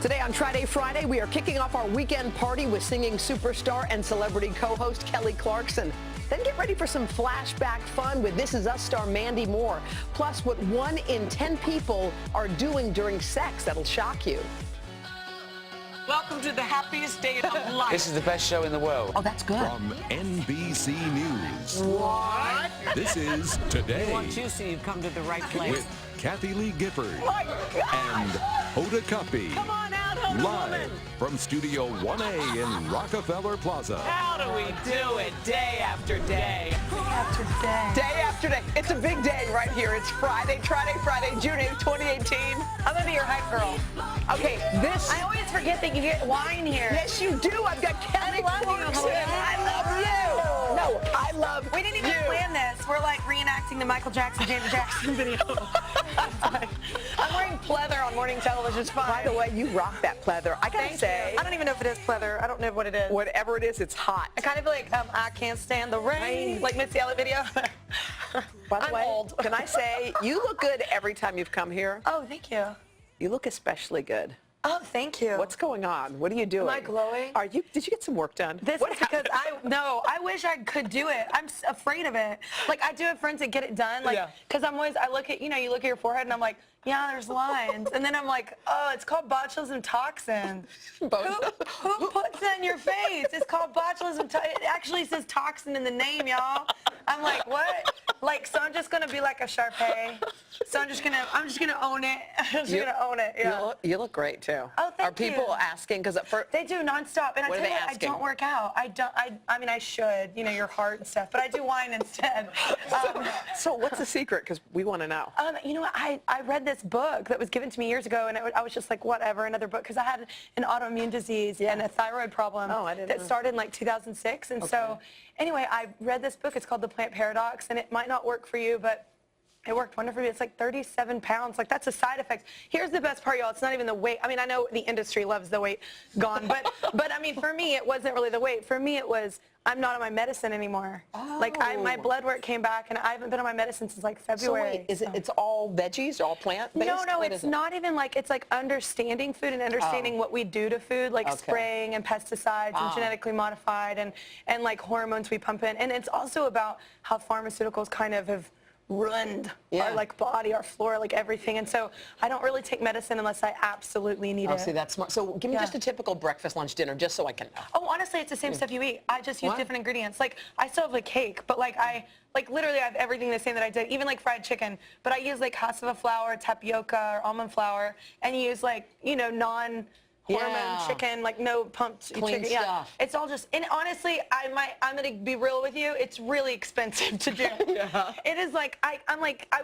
Today on Try Day Friday, we are kicking off our weekend party with singing superstar and celebrity co-host Kelly Clarkson. Then get ready for some flashback fun with This Is Us star Mandy Moore. Plus, what 1 in 10 people are doing during sex that'll shock you. Welcome to the happiest day of life. This is the best show in the world. Oh, that's good. From NBC News. What? This is Today. I want you so you come to the right place. With Kathy Lee Gifford My God. and Hoda Kotb. Come on out, Hoda Live woman. from Studio 1A in Rockefeller Plaza. How do we do it day after day? After day. Day after day. It's a big day right here. It's Friday, Try Day Friday, June 8th, 2018. I'm gonna be your hype girl. Okay, this... I always forget that you get wine here. Yes, you do. I've got Kelly I love you, Clarkson. Hoda. I love you. No, I love We didn't even you. plan this. We're like reenacting the Michael Jackson, Janet Jackson video. I'm wearing pleather on morning television. It's fine. By the way, you rock that pleather. I gotta Thank say, you. I don't even know if it is pleather. I don't know what it is. whatever it is, it's hot. I kind of feel like I can't stand the rain, like Missy Elliott video. By the I'm way, old. can I say, you look good every time you've come here. Oh, thank you. You look especially good. Oh, thank you. What's going on? What are you doing? Am I glowing? Did you get some work done? This What is because happened? I wish I could do it. I'm afraid of it. Like, I do have friends that get it done. Like, Yeah. because I look at, you look at your forehead and I'm like, yeah, there's lines. And then I'm like, oh, it's called botulism toxin. Both. Who puts that in your face? It's called botulism toxin. It actually says toxin in the name, y'all. I'm like, what? Like, so I'm just going to be like a Sharpay. So I'm just going to own it. I'm just going to own it. Yeah. You look great, too. Oh, thank Are people you. asking? Because at first... They do nonstop, and What I are tell they you what, I asking? don't work out. I mean, I should, your heart and stuff, but I do wine instead. So what's the secret? Because we want to know. You know what? I read this book that was given to me years ago, and I was just like, whatever, another book, because I had an autoimmune disease and a thyroid problem that started in like 2006, and so anyway, I read this book. It's called The Plant Paradox, and it might not work for you, but it worked wonderfully. It's like 37 pounds. Like, that's a side effect. Here's the best part, y'all. It's not even the weight. I mean, I know the industry loves the weight gone, but I mean, for me, it wasn't really the weight. For me, it was I'm not on my medicine anymore. Like, my blood work came back, and I haven't been on my medicine since like February. So wait, is it's all veggies, all plant-based? No, it's not even like, it's like understanding food and understanding what we do to food, like spraying and pesticides and genetically modified and like hormones we pump in. And it's also about how pharmaceuticals kind of have ruined our like body, our flora, like everything. And so I don't really take medicine unless I absolutely need it. See, that's smart. So give me just a typical breakfast, lunch, dinner, just so I can know. Oh, honestly, it's the same stuff you eat. I just use different ingredients. Like, I still have like cake, but like literally I have everything the same that I did, even like fried chicken. But I use like cassava flour, tapioca, or almond flour, and you use like, non-hormone chicken, like no pumped Clean chicken. stuff. It's all just, and honestly, I'm gonna be real with you, it's really expensive to do. It is like, I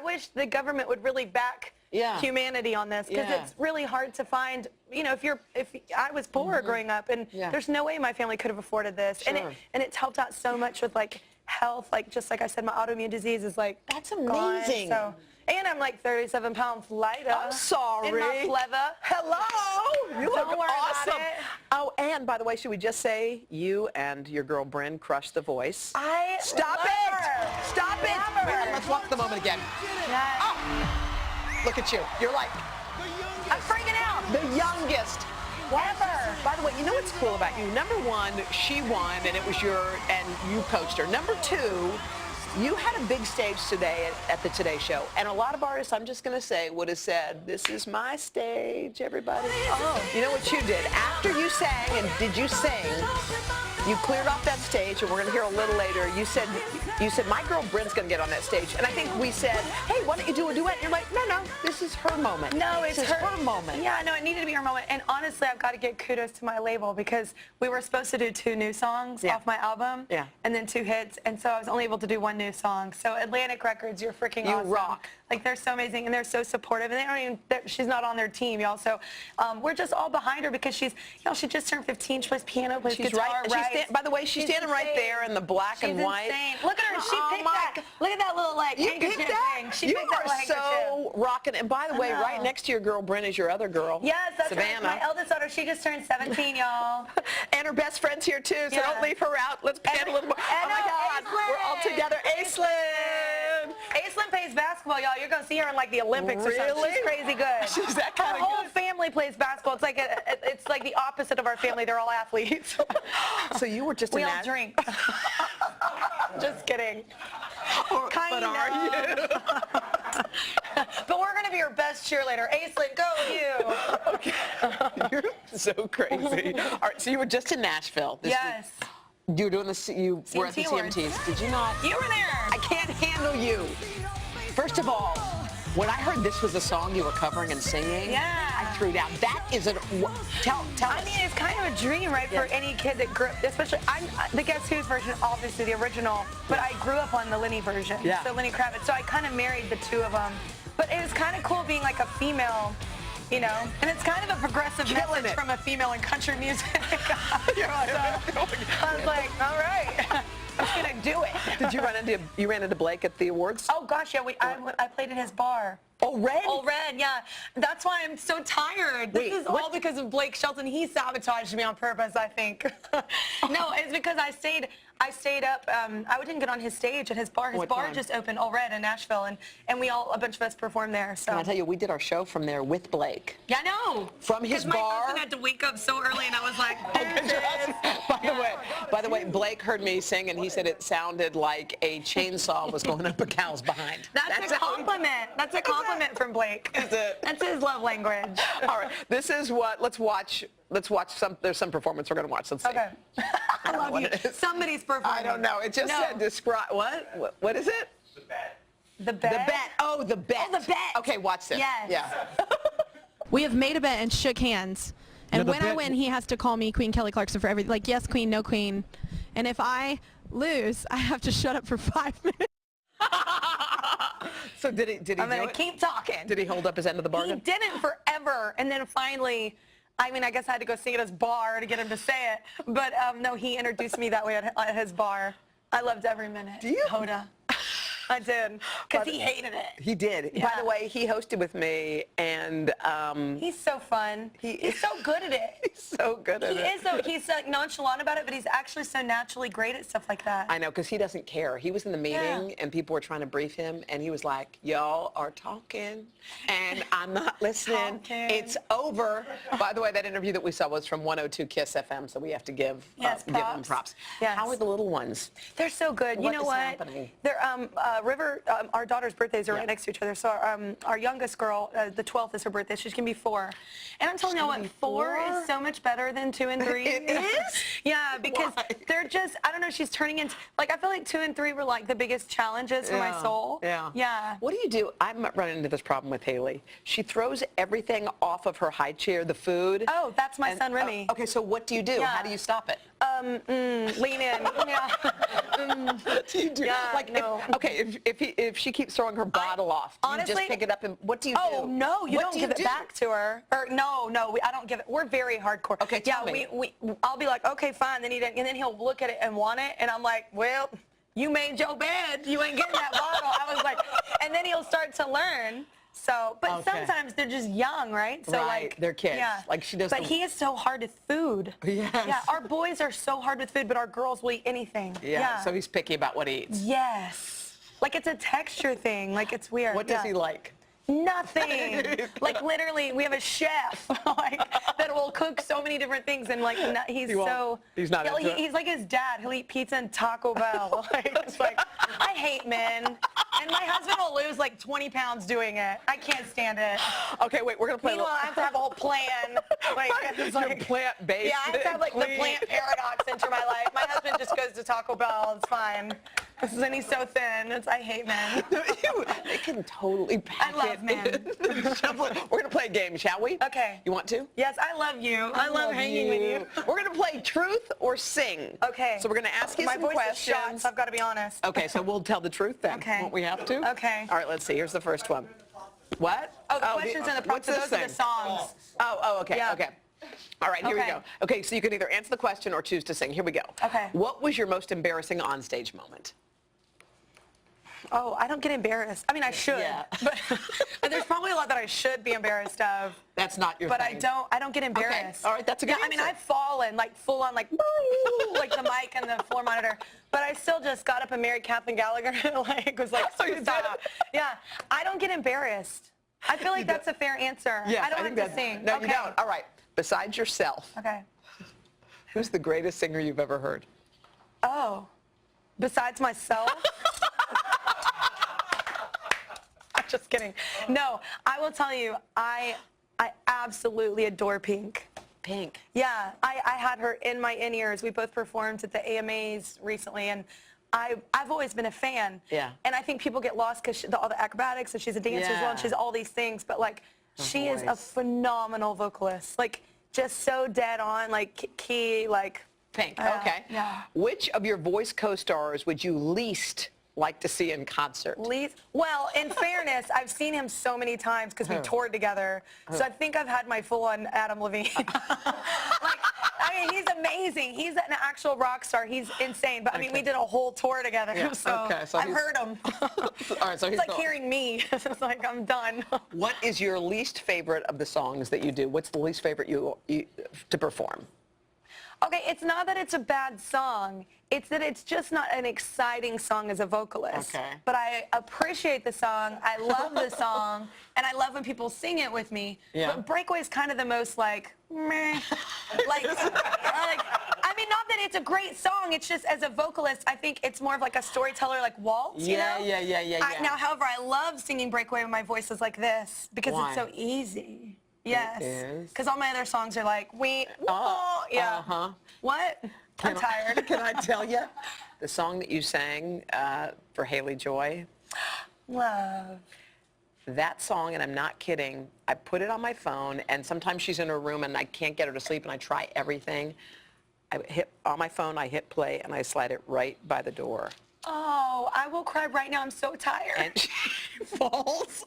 wish the government would really back humanity on this, because it's really hard to find, if I was poor growing up, and there's no way my family could have afforded this. And it's helped out so much with like health, like just like I said, my autoimmune disease is like That's amazing. Gone, and I'm like 37 pounds lighter. I'm sorry. In my pleather. Hello. You Don't look worry awesome. about it. Oh, and by the way, should we just say you and your girl Bryn crushed The Voice? Stop love it! her. Stop it! Love her. Wait, let's watch the moment again. Yes. Oh, look at you. You're like I'm freaking out. the youngest. Ever. By the way, you know what's cool about you? Number one, she won, and it was and you coached her. Number two, you had a big stage today at the Today Show, and a lot of artists, I'm just going to say, would have said, this is my stage, everybody. Oh. You know what you did? After you sang, and did you sing, you cleared off that stage, and we're going to hear a little later, you said, my girl Bryn's going to get on that stage. And I think we said, hey, why don't you do a duet? And you're like, no, this is her moment. No, it's her moment. Yeah, no, it needed to be her moment. And honestly, I've got to give kudos to my label, because we were supposed to do 2 new songs off my album, and then 2 hits, and so I was only able to do 1 new song. So Atlantic Records, you're freaking awesome. You rock. Like, they're so amazing, and they're so supportive, and they don't even, she's not on their team, y'all. So we're just all behind her, because she just turned 15. She plays piano, plays guitar, right. By the way, she's standing right there in the black and white. Insane. Look at her. She picked that. Look at that little like handkerchief thing. She picked that little so rocking. And by the way, right next to your girl Bryn is your other girl. Yes, that's Savannah. right. My eldest daughter. She just turned 17, y'all. And her best friend's here too. So don't leave her out. Let's pan a little more. Oh my God, we're all together. Aislinn. Aislinn plays basketball, y'all. You're going to see her in like the Olympics or something. She's crazy good. She's that kind Her of whole good. family plays basketball. It's like it's like the opposite of our family. They're all athletes. So you were just we all drink. Just kidding. But are you? But we're going to be your best cheerleader. Aislinn, go you. Okay. You're so crazy. All right, so you were just in Nashville. Yes. You were doing this. You were at the CMT Awards. CMTs. Did you not? You were there. I can't handle you. First of all, when I heard this was a song you were covering and singing, Yeah. I threw down. That is tell I us. mean, it's kind of a dream, right, for any kid that grew up, especially, I'm the Guess Who's version, obviously the original, but I grew up on the Lenny version, Yeah. so Lenny Kravitz, so I kind of married the two of them. But it was kind of cool being like a female, you know, and it's kind of a progressive message from a female in country music. You're like, So I was like, all right, I'm just gonna do it. you ran into Blake at the awards? Oh gosh, yeah, I played at his bar. Oh, Red? Oh, Red, yeah. That's why I'm so tired. This is all because of Blake Shelton. He sabotaged me on purpose, I think. No, it's because I stayed up. I didn't get on his stage at his bar. His bar just opened, All Red in Nashville, and a bunch of us performed there. So. Can I tell you, we did our show from there with Blake. Yeah, I know. From his bar. Because my husband had to wake up so early, and I was like, By the way, Blake heard me sing, and he said it sounded like a chainsaw was going up a cow's behind. That's a compliment. That's a compliment from Blake. Is it? That's his love language. All right, this is what. Let's watch some. There's some performance we're gonna watch. Let's see. Okay. I love you. Somebody's performing. I don't know. It just said describe what? What is it? The bet. The bet. The bet. Oh, the bet. Oh, the bet. Okay, watch this. Yes. Yeah. We have made a bet and shook hands. And when I win, he has to call me Queen Kelly Clarkson for everything. Like, yes, queen, no queen. And if I lose, I have to shut up for 5 minutes. So did he I'm going to keep talking. Did he hold up his end of the bargain? He didn't forever. And then finally, I mean, I guess I had to go sing at his bar to get him to say it. But no, he introduced me that way at his bar. I loved every minute. Do you? Hoda. I did, because he hated it. He did. Yeah. By the way, he hosted with me, and he's so fun. He's so good at it. He's so good at it. He's nonchalant about it, but he's actually so naturally great at stuff like that. I know, because he doesn't care. He was in the meeting, and people were trying to brief him, and he was like, y'all are talking, and I'm not listening. It's over. By the way, that interview that we saw was from 102 KISS FM, so we have to give them props. Yes. How are the little ones? They're so good. You know what? Happening? They're River, our daughter's birthdays are right next to each other. So our youngest girl, the 12th is her birthday. She's gonna be 4. And I'm telling you what, 4 is so much better than 2 and 3. It is? Yeah, because they're just, I don't know, she's turning into, like, I feel like 2 and 3 were like the biggest challenges for my soul. Yeah. Yeah. What do you do? I'm running into this problem with Haley. She throws everything off of her high chair, the food. Oh, that's my son Remy. Okay, so what do you do? Yeah. How do you stop it? Lean in. Yeah. What do you do? Yeah, like, no. if she keeps throwing her bottle off, do you honestly, just pick it up and what do you do? Oh no, you don't give it back to her. Or no, I don't give it. We're very hardcore. Okay, tell me. I'll be like, okay, fine. Then and then he'll look at it and want it, and I'm like, well, you made your bed. You ain't getting that bottle. I was like, and then he'll start to learn. So, but sometimes they're just young, right? So like they're kids. Yeah. Like she doesn't. But he is so hard with food. Yes. Yeah. Our boys are so hard with food, but our girls will eat anything. Yeah. So he's picky about what he eats. Yes. Like it's a texture thing. Like it's weird. What does he like? Nothing. Like literally, we have a chef like that will cook so many different things, and like he's not into it. He's like his dad. He'll eat pizza and Taco Bell. Like, it's like I hate men, and my husband will lose like 20 pounds doing it. I can't stand it. Okay, wait, we're gonna play. Meanwhile, I have to have a whole plan. Like, it's like plant-based. Yeah, I have to have like the plant paradox enter my life. My husband just goes to Taco Bell. It's fine. And he's so thin. I hate men. They can totally pack I love men. We're going to play a game, shall we? Okay. You want to? Yes, I love you. I love hanging with you. We're going to play truth or sing. Okay. So we're going to ask you some questions. My voice is shot, so I've got to be honest. Okay, so we'll tell the truth then. Okay. Won't we have to? Okay. All right, let's see. Here's the first one. What? Oh, the questions and the prompts. Those are the songs. Oh, okay. Yeah. Okay. All right, here we go. Okay, so you can either answer the question or choose to sing. Here we go. Okay. What was your most embarrassing onstage moment? Oh, I don't get embarrassed. I mean, I should, but there's probably a lot that I should be embarrassed of. That's not your but thing. I don't get embarrassed. Okay. All right, that's a good answer. I mean, answer. I've fallen like full on like like the mic and the floor monitor, but I still just got up and married Kathleen Gallagher and like was like, stop. Yeah, I don't get embarrassed. I feel like that's a fair answer. Yes, I don't have to sing. No, okay. you don't. All right. Besides yourself, Okay. who's the greatest singer you've ever heard? Oh, besides myself? I'm just kidding. No, I will tell you, I absolutely adore Pink. Pink. Yeah, I had her in my in-ears. We both performed at the AMAs recently, and I've always been a fan. Yeah. And I think people get lost because all the acrobatics, and she's a dancer as well, and she's all these things, but like, she is a phenomenal vocalist. Like, just so dead on, like, key, like. Pink, okay. Yeah. Which of your voice co-stars would you least like to see in concert? Well, in fairness, I've seen him so many times because we toured together. So I think I've had my full-on Adam Levine. Like, I mean, he's amazing. He's an actual rock star. He's insane. But I mean, we did a whole tour together. Yeah. So I've heard him. All right, so it's like hearing me. It's like, I'm done. What is your least favorite of the songs that you do? What's the least favorite you to perform? Okay, it's not that it's a bad song. It's that it's just not an exciting song as a vocalist. Okay. But I appreciate the song. I love the song. And I love when people sing it with me. Yeah. But Breakaway is kind of the most like, meh. like, I mean, not that it's a great song. It's just as a vocalist, I think it's more of like a storyteller, like waltz, you know? Yeah. Now, however, I love singing Breakaway when my voice is like this because Why? it's so easy. Yes. It is? Because all my other songs are like, yeah. Uh-huh. What? I'm tired. Can I tell you? The song that you sang for Haley Joy, Love. that song, and I'm not kidding, I put it on my phone, and sometimes she's in her room and I can't get her to sleep, and I try everything. On my phone, I hit play, and I slide it right by the door. Oh, I will cry right now. I'm so tired. And she falls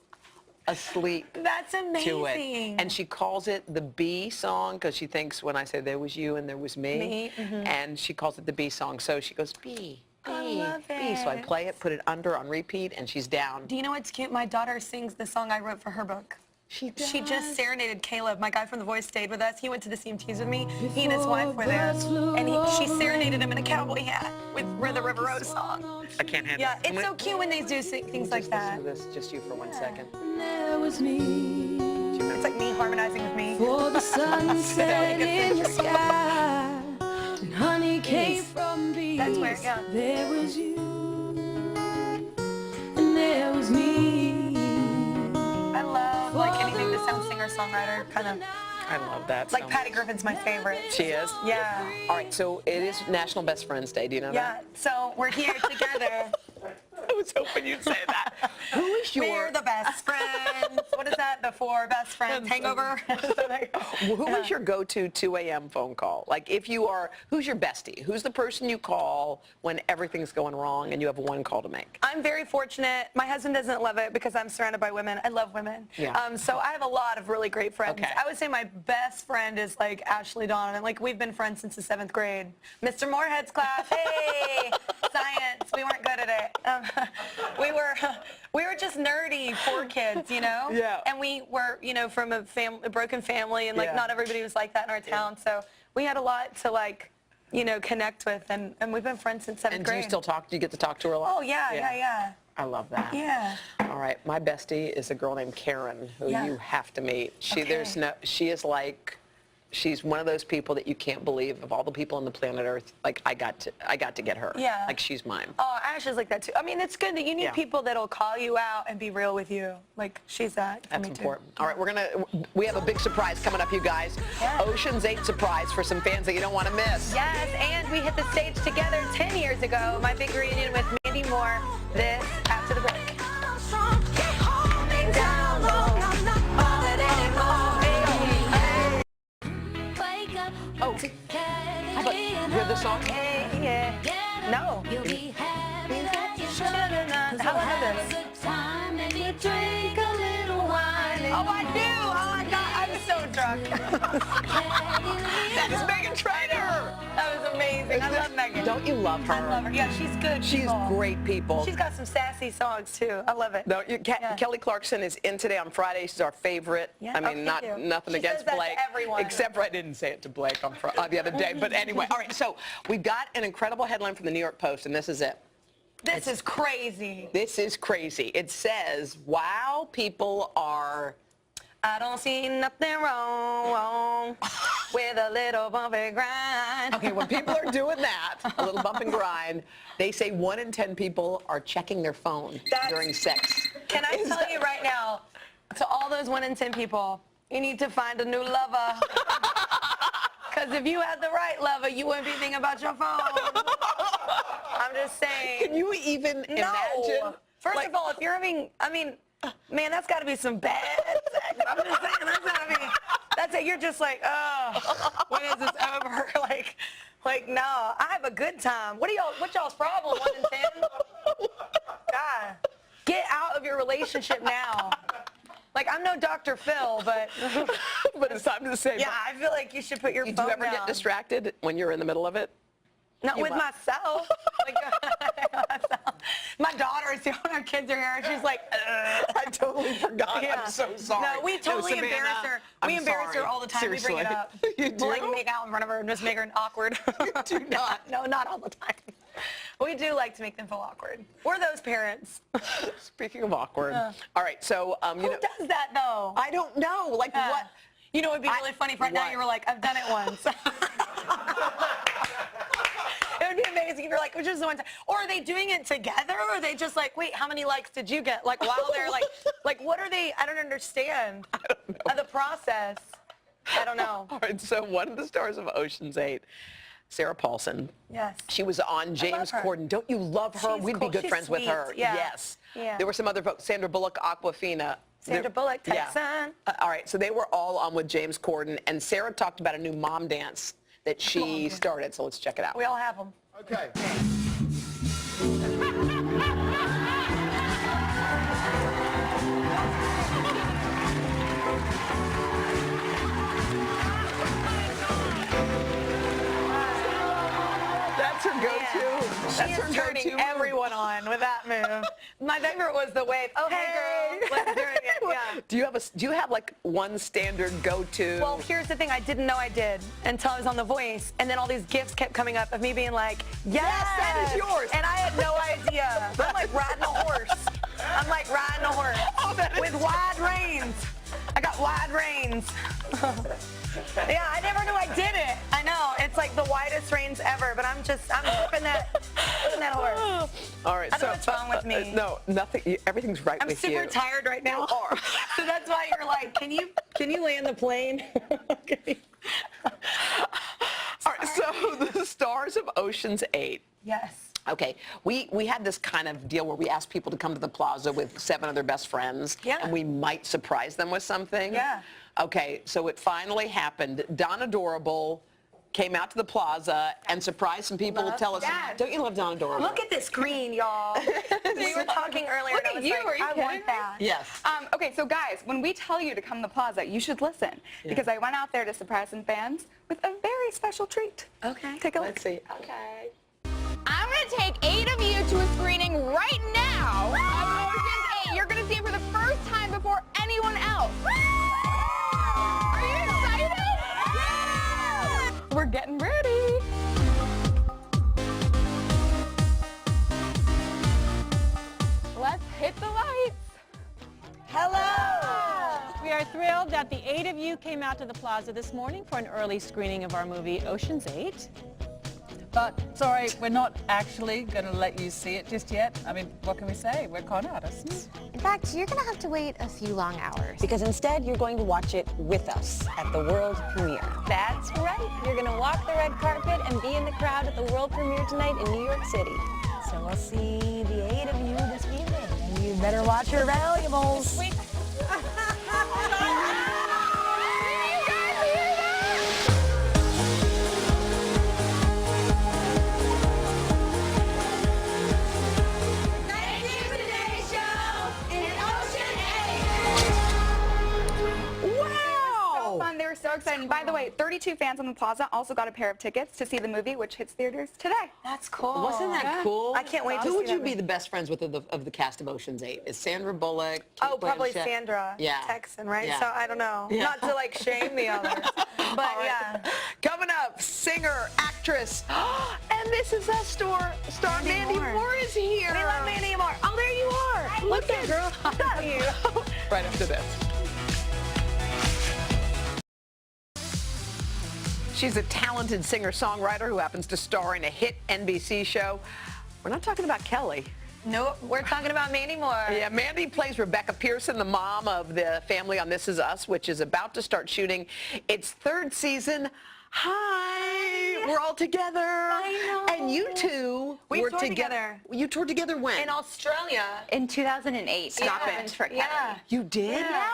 asleep. That's amazing. To it. And she calls it the B song because she thinks when I say there was you and there was me, and she calls it the B song. So she goes, B, B, I love B. So I it. play it, put it under on repeat, and she's down. Do you know what's cute? My daughter sings the song I wrote for her book. She does. She just serenaded Caleb. My guy from The Voice stayed with us. He went to the CMTs with me. He and his wife were there. And she serenaded him in a cowboy hat with the River Road song. I can't handle Yeah, it. it's so cute when they do things like that. Listen to this, just you for 1 second. There was me It's like me harmonizing with me. for the sunset in the sky, and honey came from bees. That's where, yeah. There was you, and there was me. I love like anything that sounds singer-songwriter kind of. I love that Like so Patty Griffin's my favorite. She is? Yeah. All right, so it is National Best Friends Day. Do you know Yeah. that? So we're here together. I was hoping you'd say that. Who is your... We're the best friends. What is that? The four best friends hangover? Who is your go-to 2 a.m. phone call? Like if you are, who's your bestie? Who's the person you call when everything's going wrong and you have one call to make? I'm very fortunate. My husband doesn't love it because I'm surrounded by women. I love women. Yeah. So I have a lot of really great friends. Okay. I would say my best friend is like Ashley Donovan. Like we've been friends since the 7th grade. Mr. Moorhead's class. Hey, science. We weren't good at it. We were just nerdy poor kids, you know? Yeah. And we were, you know, from a broken family, and like Yeah. not everybody was like that in our town. So we had a lot to like, you know, connect with, and we've been friends since 7th And grade. do you still talk? Do you get to talk to her a lot? Oh yeah. I love that. Yeah. All right, my bestie is a girl named Karen, who Yeah. you have to meet. She Okay. she is like, she's one of those people that you can't believe of all the people on the planet Earth. Like I got to get her. Yeah. Like she's mine. Oh, Ash is like that too. I mean, it's good that you need Yeah. people that'll call you out and be real with you. Like she's that. for That's me, too. important. All right, we have a big surprise coming up, you guys. Yeah. Ocean's 8 surprise for some fans that you don't want to miss. Yes, and we hit the stage together 10 years ago. My big reunion with Mandy Moore. This after the break. Oh, how about you hear this song? No. How about this? Oh, I do. Oh my God, I'm so drunk. truck. That is Megan Trainor. That was amazing. I love Megan. Don't you love her? I love her. Yeah, she's good. She's people. great people. She's got some sassy songs too. I love it. No, Kelly Clarkson is in today on Friday. She's our favorite. Yeah. I mean, nothing She against says that to Blake, everyone. except for I didn't say it to Blake on the other day. But anyway, all right. So we've got an incredible headline from the New York Post, and this is it. This is crazy. This is crazy. It says, "Wow, people are." I don't see nothing wrong with a little bump and grind. Okay, when people are doing that, a little bump and grind, they say 1 in 10 people are checking their phone during sex. Can I tell you right now, to all those 1 in 10 people, you need to find a new lover. Because if you had the right lover, you wouldn't be thinking about your phone. I'm just saying. Can you even imagine? First of all, if you're having, man, that's got to be some bad sex. I'm just saying, that's it. You're just like, oh, when is this over? Like, no, I have a good time. What's y'all's problem, 1 in 10? God, get out of your relationship now. Like, I'm no Dr. Phil, but... But it's time to say... Yeah, I feel like you should put your phone down. Do you ever get distracted when you're in the middle of it? Not with myself. Like, my daughter is here when our kids are here, and she's like, I totally forgot. Yeah. I'm so sorry. No, we totally embarrass her. We embarrass her all the time. Seriously. We bring it up. You do? We'll, like, make out in front of her and just make her awkward. You do not. No, not all the time. We do like to make them feel awkward. We're those parents. Speaking of awkward. All right, so... Who does that, though? I don't know. Like, what... You know what would be really funny if right now you were like, I've done it once. It would be amazing if you're like, which is the one time. Or are they doing it together? Or are they just like, wait, how many likes did you get? Like, while they're like what are they? I don't understand. I don't know. The process. I don't know. All right, so one of the stars of Ocean's 8, Sarah Paulson. Yes. She was on James Corden. Don't you love her? She's We'd cool. be good She's friends with her. sweet. Yeah. Yes. Yeah. There were some other folks. Sandra Bullock, Aquafina. Sandra Bullock, Texan. Yeah. All right, so they were all on with James Corden, and Sarah talked about a new mom dance that she started, so let's check it out. We all have them. Okay. That's her go-to. That's her turning go-to. everyone on with that move. My favorite was the wave. Oh, hey, girl, let's do it again. Yeah. Do you have like one standard go-to? Well, here's the thing. I didn't know I did until I was on The Voice, and then all these gifts kept coming up of me being like, yes, that is yours. And I had no idea. I'm like riding a horse. Oh, with wide reins. I got wide reins. Yeah, I never knew I did it. I know. It's like the widest reins ever, but I'm flipping that horse. All right. I don't know what's wrong with me. No, nothing. Everything's right with you. I'm super tired right now. So that's why you're like, can you land the plane? Okay. All right. So the stars of Ocean's 8. Yes. Okay, we had this kind of deal where we asked people to come to the plaza with 7 of their best friends, and we might surprise them with something. Yeah. Okay, so it finally happened. Don Adorable came out to the plaza and surprised some people to tell us, don't you love Don Adorable? Look at this screen, y'all. We were talking earlier. Look and I at was you, like, are you I kidding want me? that. Yes. Okay, so guys, when we tell you to come to the plaza, you should listen because I went out there to surprise some fans with a very special treat. Okay. Take a look. Let's see. Okay. I'm going to take 8 of you to a screening right now of Ocean's 8. You're going to see it for the first time before anyone else. Are you excited? Yeah! We're getting ready. Let's hit the lights. Hello. We are thrilled that the 8 of you came out to the plaza this morning for an early screening of our movie Ocean's 8. But, sorry, we're not actually going to let you see it just yet. I mean, what can we say? We're con artists. In fact, you're going to have to wait a few long hours. Because instead, you're going to watch it with us at the world premiere. That's right. You're going to walk the red carpet and be in the crowd at the world premiere tonight in New York City. So we'll see the 8 of you this evening. And you better watch your valuables. They were so Clarkson. By the way, 32 fans on the plaza also got a pair of tickets to see the movie, which hits theaters today. That's cool. Wasn't that cool? I can't wait to Who see would you that be movie. the best friends with of the cast of Ocean's 8? Is Sandra Bullock? Oh, Kate probably Blanchett? Sandra. Yeah. Texan, right? Yeah. So I don't know. Yeah. Not to like shame the others, but yeah. Coming up, singer, actress, and This Is Us star Mandy Moore is here. We love Mandy Moore. Oh, there you are. Look at girl. Love you. Right after this. She's a talented singer-songwriter who happens to star in a hit NBC show. We're not talking about Kelly. Nope, we're talking about Mandy Moore. Yeah, Mandy plays Rebecca Pearson, the mom of the family on This Is Us, which is about to start shooting its 3rd season. Hi, we're all together. I know. And you two were together. You toured together when? In Australia. In 2008. Stop Yeah. it. For Kelly. Yeah. You did? Yeah.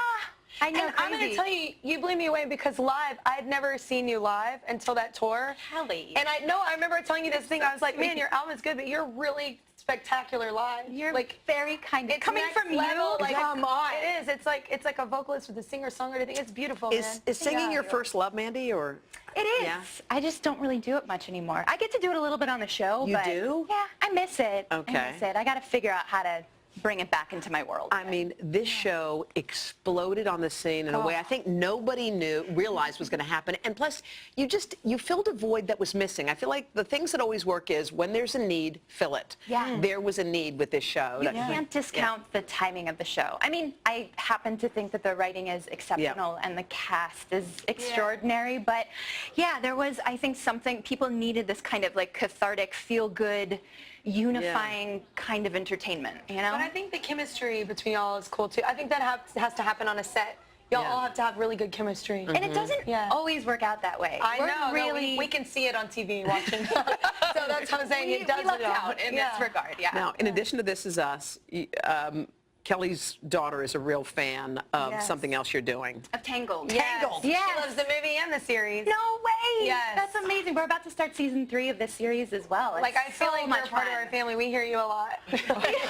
I know, And I'm going to tell you, you blew me away because live, I had never seen you live until that tour. Kelly. And I remember telling you this thing. I was like, man, your album is good, but you're really spectacular live. You're like very kind of coming next from level, you. Like, come on. It is. It's like a vocalist with a singer-songwriter thing. It's beautiful, man. Is singing Yeah. your first love, Mandy, or? It is. Yeah. I just don't really do it much anymore. I get to do it a little bit on the show. You but do? Yeah, I miss it. Okay. I miss it. I got to figure out how to bring it back into my world. I mean, this show exploded on the scene in a way I think nobody realized was going to happen. And plus, you filled a void that was missing. I feel like the things that always work is when there's a need, fill it. Yeah. There was a need with this show. You can't discount the timing of the show. I mean, I happen to think that the writing is exceptional and the cast is extraordinary. But yeah, there was, I think, something, people needed this kind of like cathartic, feel-good, unifying kind of entertainment, you know? But I think the chemistry between y'all is cool, too. I think that has to happen on a set. Y'all all have to have really good chemistry. And it doesn't always work out that way. I We're know. Really, No, we can see it on TV watching. So that's what I'm saying. It does we lucked it all. out in this regard, yeah. Now, in addition to This Is Us, Kelly's daughter is a real fan of something else you're doing. Of Tangled. Yes. Tangled. She loves the movie and the series. No way. Yes. That's amazing. We're about to start season 3 of this series as well. It's Like, I feel like much you're part of fun. our family. We hear you a lot. I'm like, we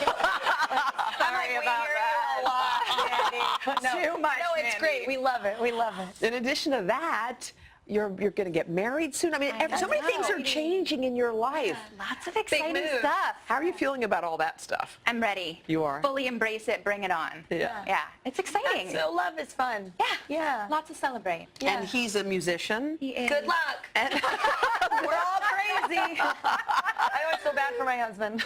about hear you a lot, Mandy. Too much, No, it's Mandy. great. We love it. We love it. In addition to that, you're going to get married soon. I mean, so many things are changing in your life. Lots of exciting move. stuff. How are you feeling about all that stuff? I'm ready. You are? Fully embrace it. Bring it on. Yeah. Yeah. It's exciting. So love is fun. Yeah. Yeah. Lots to celebrate. Yeah. And he's a musician. He is. Good luck. We're all crazy. I always feel bad for my husband.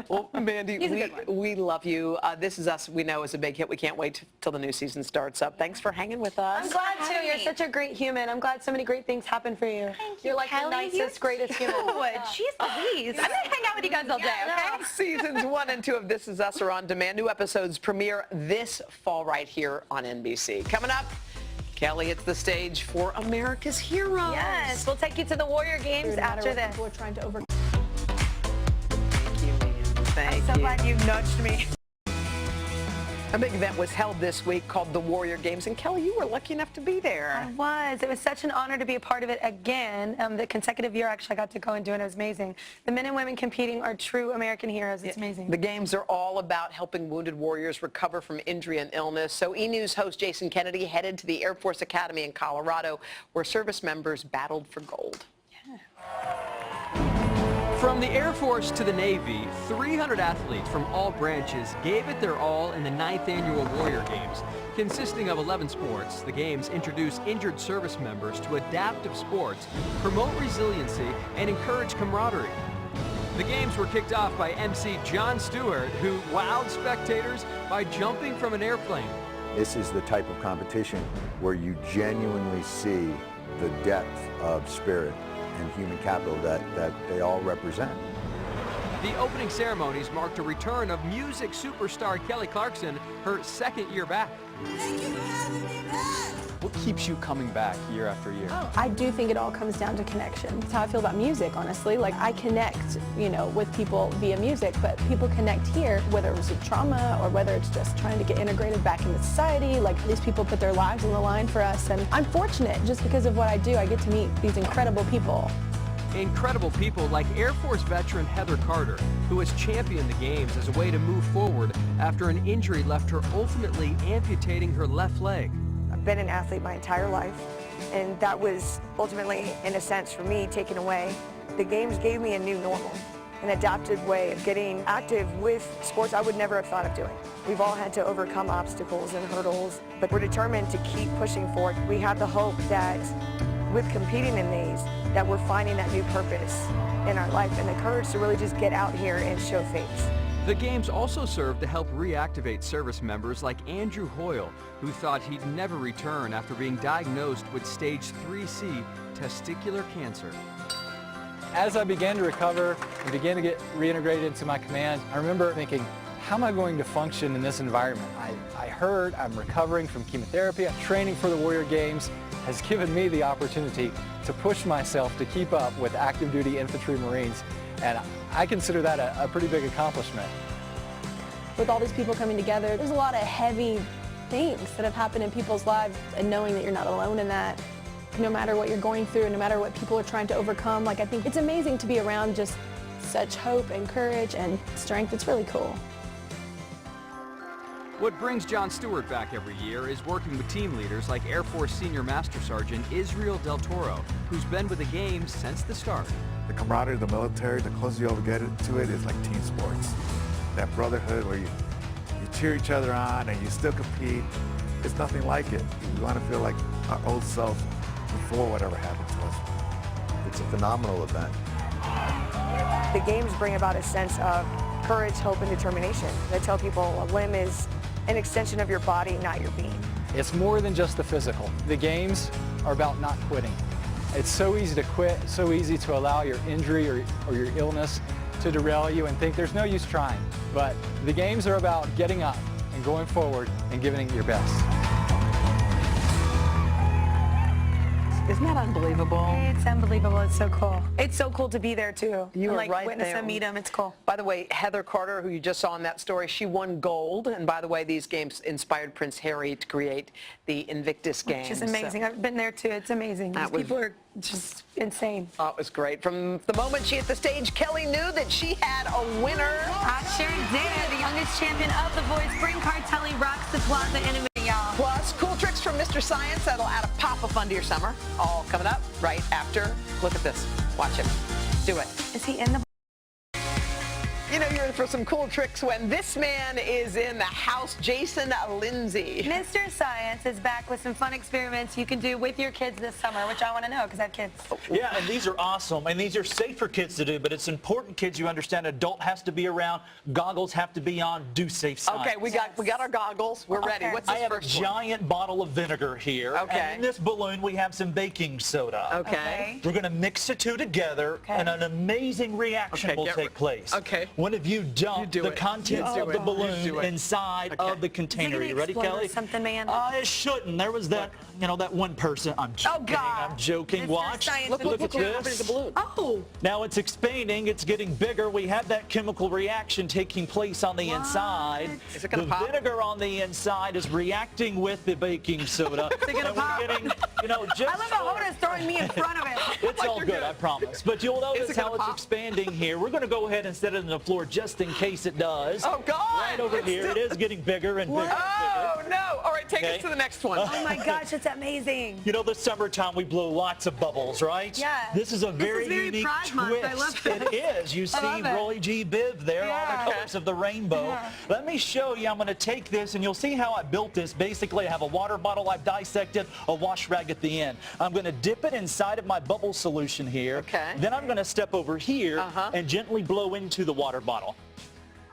Well, Mandy, He's a good one. we love you. This Is Us, we know, is a big hit. We can't wait till the new season starts up. Thanks for hanging with us. I'm glad having too. You're me. such a great human. I'm glad so many great things happen for you. Thank You're you, like Kelly. the nicest, greatest human. She's Louise. I'm going to hang out with you guys all day, okay? Seasons 1 and 2 of This Is Us are on demand. New episodes premiere this fall right here on NBC. Coming up, Kelly hits the stage for America's Heroes. Yes, we'll take you to the Warrior Games after this. We're trying to over. Thank you, Ian. Thank So you. glad you nudged me. A big event was held this week called the Warrior Games, and Kelly, you were lucky enough to be I there. was. It was such an honor to be a part of it again. The consecutive year, actually, I got to go and do it. It was amazing. The men and women competing are true American heroes. It's amazing. The games are all about helping wounded warriors recover from injury and illness. So E! News host Jason Kennedy headed to the Air Force Academy in Colorado, where service members battled for gold. From the Air Force to the Navy, 300 athletes from all branches gave it their all in the 9th Annual Warrior Games. Consisting of 11 sports, the Games introduce injured service members to adaptive sports, promote resiliency, and encourage camaraderie. The Games were kicked off by MC Jon Stewart, who wowed spectators by jumping from an airplane. This is the type of competition where you genuinely see the depth of spirit and human capital that they all represent. The opening ceremonies marked a return of music superstar Kelly Clarkson, her 2nd year back. What keeps you coming back year after year? I do think it all comes down to connection. That's how I feel about music, honestly. Like, I connect, with people via music, but people connect here, whether it was a trauma or whether it's just trying to get integrated back into society. Like, these people put their lives on the line for us, and I'm fortunate just because of what I do. I get to meet these incredible people. Incredible people like Air Force veteran Heather Carter, who has championed the Games as a way to move forward after an injury left her ultimately amputating her left leg. I've been an athlete my entire life, and that was ultimately, in a sense, for me, taken away. The games gave me a new normal, an adapted way of getting active with sports I would never have thought of doing. We've all had to overcome obstacles and hurdles, but we're determined to keep pushing forward. We have the hope that with competing in these, that we're finding that new purpose in our life and the courage to really just get out here and show face. The games also serve to help reactivate service members like Andrew Hoyle, who thought he'd never return after being diagnosed with stage 3C testicular cancer. As I began to recover and began to get reintegrated into my command, I remember thinking, how am I going to function in this environment? I heard I'm recovering from chemotherapy. Training for the Warrior Games has given me the opportunity to push myself to keep up with active duty infantry Marines, and I consider that a pretty big accomplishment. With all these people coming together, there's a lot of heavy things that have happened in people's lives, and knowing that you're not alone in that, no matter what you're going through, no matter what people are trying to overcome, like I think it's amazing to be around just such hope and courage and strength. It's really cool. What brings John Stewart back every year is working with team leaders like Air Force Senior Master Sergeant Israel Del Toro, who's been with the games since the start. The camaraderie of the military, the closer you ever get to it, is like team sports. That brotherhood where you cheer each other on and you still compete, it's nothing like it. We want to feel like our old self before whatever happened to us. It's a phenomenal event. The games bring about a sense of courage, hope, and determination. I tell people a limb is an extension of your body, not your being. It's more than just the physical. The games are about not quitting. It's so easy to quit, so easy to allow your injury or your illness to derail you and think there's no use trying. But the games are about getting up and going forward and giving it your best. Isn't that unbelievable? It's unbelievable. It's so cool. It's so cool to be there, too. You were like, right witness there. them, meet them. It's cool. By the way, Heather Carter, who you just saw in that story, she won gold. And by the way, these games inspired Prince Harry to create the Invictus Games. Which is amazing. I've been there, too. It's amazing. These people are just insane. Oh, it was great. From the moment she hit the stage, Kelly knew that she had a winner. I sure did. The youngest champion of the boys, Spring Cartelli, rocks the plaza in a minute, y'all. Plus, cool tricks from Mr. Science that'll add a pop of fun to your summer. All coming up right after. Look at this. Watch him. Do it. Is he in the... You know you're in for some cool tricks when this man is in the house, Jason Lindsay. Mr. Science is back with some fun experiments you can do with your kids this summer, which I want to know because I have kids. Yeah, and these are awesome, and these are safe for kids to do, but it's important, kids, you understand, adult has to be around, goggles have to be on, do safe science. Okay, we got our goggles. We're ready. What's this I have first a giant bottle of vinegar here, and in this balloon we have some baking soda. Okay. We're going to mix the two together, and an amazing reaction will take place. Okay. When have you dumped the contents of the balloon inside of the container? You ready, Kelly? Something, man. It shouldn't. There was that, you know, that one person. I'm joking. I'm joking. Watch. Look at this. The balloon. Oh. Now it's expanding. It's getting bigger. We have that chemical reaction taking place on the inside. Is it gonna pop? The vinegar on the inside is reacting with the baking soda. Is it gonna pop? We're getting, you know, just. I love how Hoda's throwing me in front of it. It's all good, I promise. But you'll notice how it's expanding here. We're going to go ahead and set it on the floor just in case it does. Oh, God. Right over here. It is getting bigger and bigger. Oh, no. All right, take us to the next one. Oh, my gosh, it's amazing. You know, the summertime, we blow lots of bubbles, right? Yeah. This is a very unique twist. I love it. It is. You see Roy G. Biv there, all the colors of the rainbow. Let me show you. I'm going to take this, and you'll see how I built this. Basically, I have a water bottle I've dissected, a wash rag at the end. I'm going to dip it inside of my bubble solution here. Okay. Then I'm going to step over here and gently blow into the water bottle.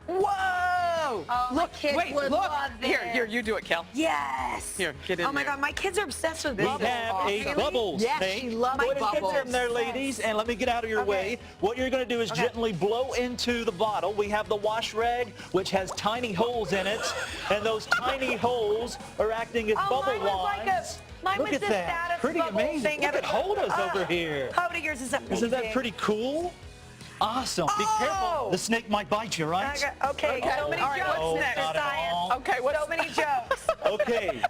Whoa! Oh, look, wait, look. love this. Here, you do it, Kel. Yes. Here, get in Oh, my there. God, my kids are obsessed with We bubbles. have a bubble Yes, snake. she loves Go ahead and bubbles. get them there, ladies, and let me get out of your way. What you're going to do is gently blow into the bottle. We have the wash rag, which has tiny holes in it, and those tiny holes are acting as bubble wands. Look at that. Pretty amazing. Look at Hoda's over here. Hoda, yours is amazing. Isn't that pretty cool? Awesome. Be careful. The snake might bite you, right? Okay. So many jokes, Mr. Science. Okay, what's so many jokes. Okay.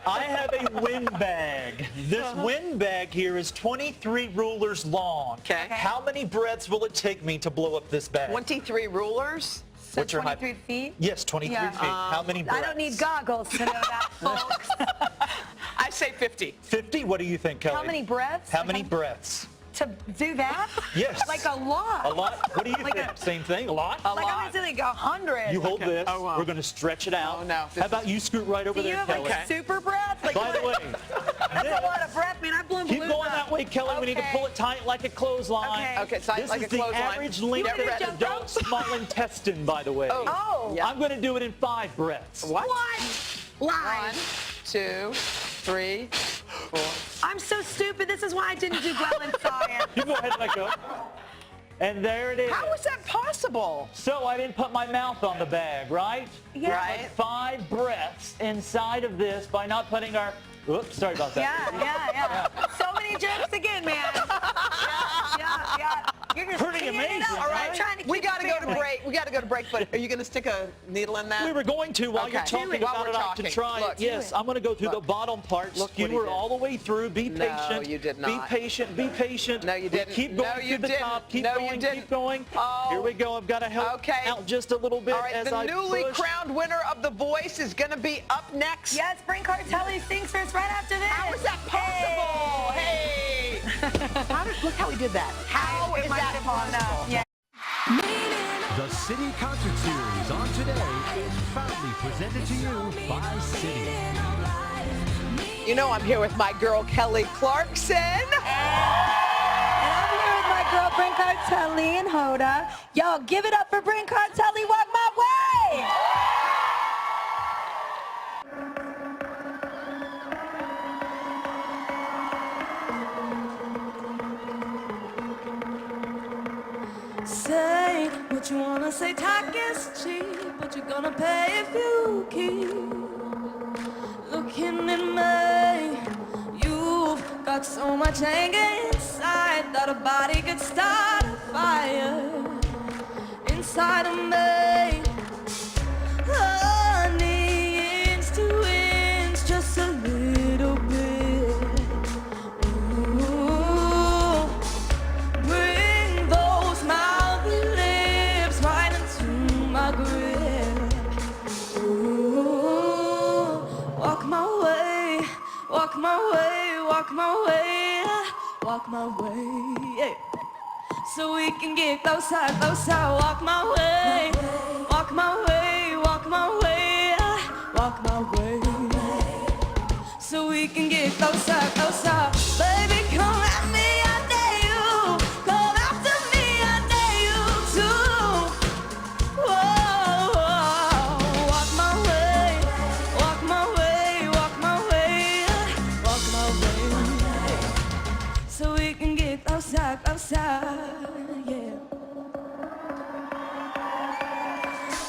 I have a wind bag. This wind bag here is 23 rulers long. Okay. How many breaths will it take me to blow up this bag? 23 rulers? So What's your height? 23 feet? Yes, 23 feet. How many breaths? I don't need goggles to know that, folks. Let's say 50. 50? What do you think, Kelly? How many breaths? How many breaths? To do that? Yes. Like a lot. A lot? What do you think? Same thing? A lot? I'm going to say like 100. You hold this. Oh, wow. We're going to stretch it out. Oh, no. How about you scoot right over Do you there, have Kelly? like super breath? Like, By the way, that's a lot of breath, man. I've blown keep balloons going up. that way, Kelly. We need to pull it tight like a clothesline. Okay, tight This like is a the clothesline. average length You of ready? an adult small intestine, by the way. Oh. Yeah. I'm going to do it in 5 breaths. What? Lie. 1, 2, 3, 4. I'm so stupid. This is why I didn't do well in science. You go ahead and let go. And there it is. How is that possible? So I didn't put my mouth on the bag, right? Yeah. Right. 5 breaths inside of this by not putting our... Oops, sorry about that. Yeah. So many jokes again, man. Yeah. You're just Pretty teeing it amazing, up, All right? right, Trying to keep we got to go to family. break. We got to go to break, but are you going to stick a needle in that? We were going to while you're Okay. talking While about we're it. I have to talking. try. Look. Yes, I'm going to go through the bottom part. Look what he Skewer did. all the way through. Be No, patient. you did Be not. patient. Be patient. No, you didn't. We keep going No, you to the didn't. top. Keep No, you going. didn't. Keep going. Oh. Here we go. I've got to help Okay. out just a little bit All right, as the I newly push. crowned winner of The Voice is going to be up next. Yes, Brink Cartelli sings for us right after this. How is that possible? Hey! Look how he did that. How is that possible? Yeah. The City Concert Series on today is proudly presented to you by City. You know I'm here with my girl, Kelly Clarkson. And I'm here with my girl, Brink Cartelli and Hoda. Y'all, give it up for Brink Cartelli. Walk my way! Say what you wanna say, talk is cheap, but you're gonna pay if you keep looking at me. You've got so much anger inside that a body could start a fire inside of me. Honey, inch to inch, just a little bit. Ooh, bring those mouthy lips right into my grip. Ooh, walk my way, walk my way, walk my way, walk my way, yeah. So we can get closer, closer. Walk my way, walk my way, walk my way, walk my way. So we can get closer, closer. Baby, come at me, I dare you. Come after me, I dare you too. Whoa, walk my way, walk my way, walk my way, walk my way. So we can get closer, closer, yeah.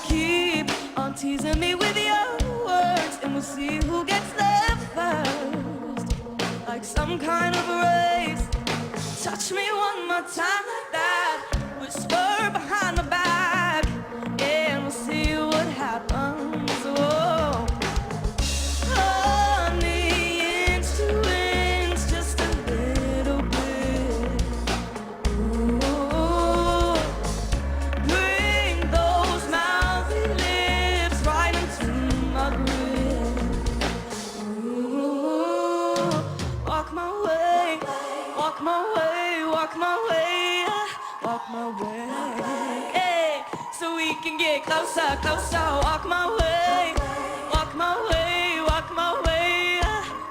Keep on teasing me with your words, and we'll see who gets there first. Like some kind of race. Touch me one more time like that. Whisper behind my back, and we'll see what happens. Whoa. Honey, inch to inch, just a little bit. Ooh, bring those mouthy lips right into my grip. Ooh, walk my way, walk my way, walk my way, walk my way. Hey, so we can get closer, closer. Walk my way, walk my way, walk my way,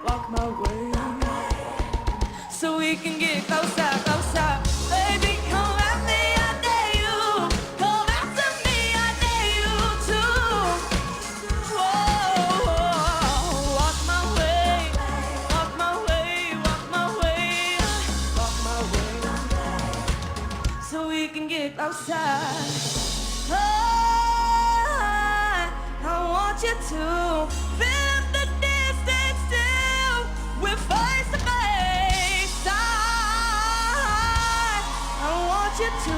walk my way. So we can get closer, closer. Baby, come at me, I dare you. Come after me, I dare you too. Whoa, walk my way, walk my way, walk my way, walk my way. So we can get closer. I want you to fill up the distance till we're face to face. I want you to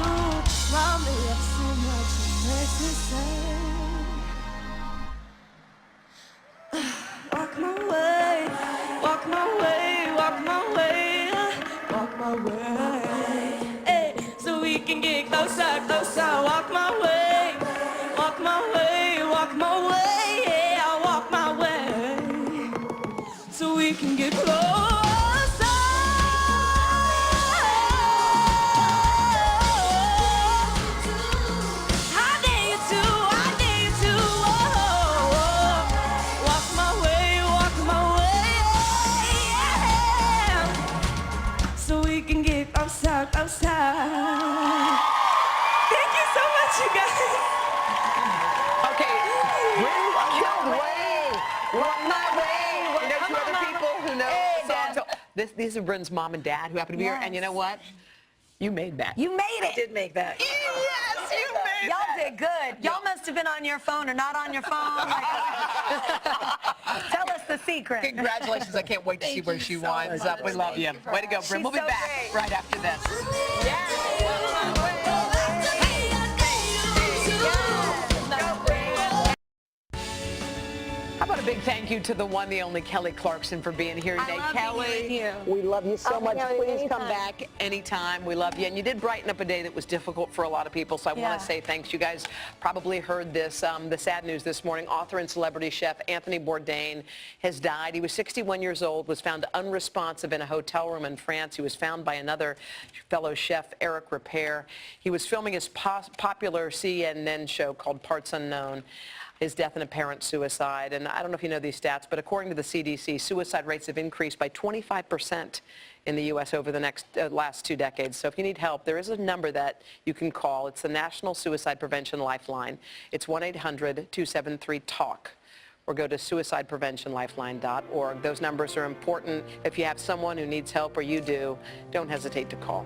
remind me of so much things to say. Walk my way, walk my way, walk my way, walk my way. Hey, so we can get closer, closer. Walk my way, walk my way, walk my way, yeah, walk my way. So we can get closer, closer. Thank you so much, you guys. Okay, Bryn killed Way. Walk my way. You know two other people who know the song. So these are Bryn's mom and dad who happen to be here. And you know what? You made that. You made it. I did make that. Yes, you made that. Y'all did good. Y'all must have been on your phone or not on your phone. Tell us the secret. Congratulations. I can't wait to see where she winds up. We love you. Way to go, Bryn. We'll be back right after this. How about a big thank you to the one, the only Kelly Clarkson for being here today. Kelly, we love you so much. Please come back anytime. We love you. And you did brighten up a day that was difficult for a lot of people, so I want to say thanks. You guys probably heard this, the sad news this morning. Author and celebrity chef Anthony Bourdain has died. He was 61 years old, was found unresponsive in a hotel room in France. He was found by another fellow chef, Eric Repair. He was filming his popular CNN show called Parts Unknown. His death and apparent suicide. And I don't know if you know these stats, but according to the CDC, suicide rates have increased by 25% in the U.S. over the last 2 decades. So if you need help, there is a number that you can call. It's the National Suicide Prevention Lifeline. It's 1-800-273-TALK. Or go to suicidepreventionlifeline.org. Those numbers are important. If you have someone who needs help or you do, don't hesitate to call.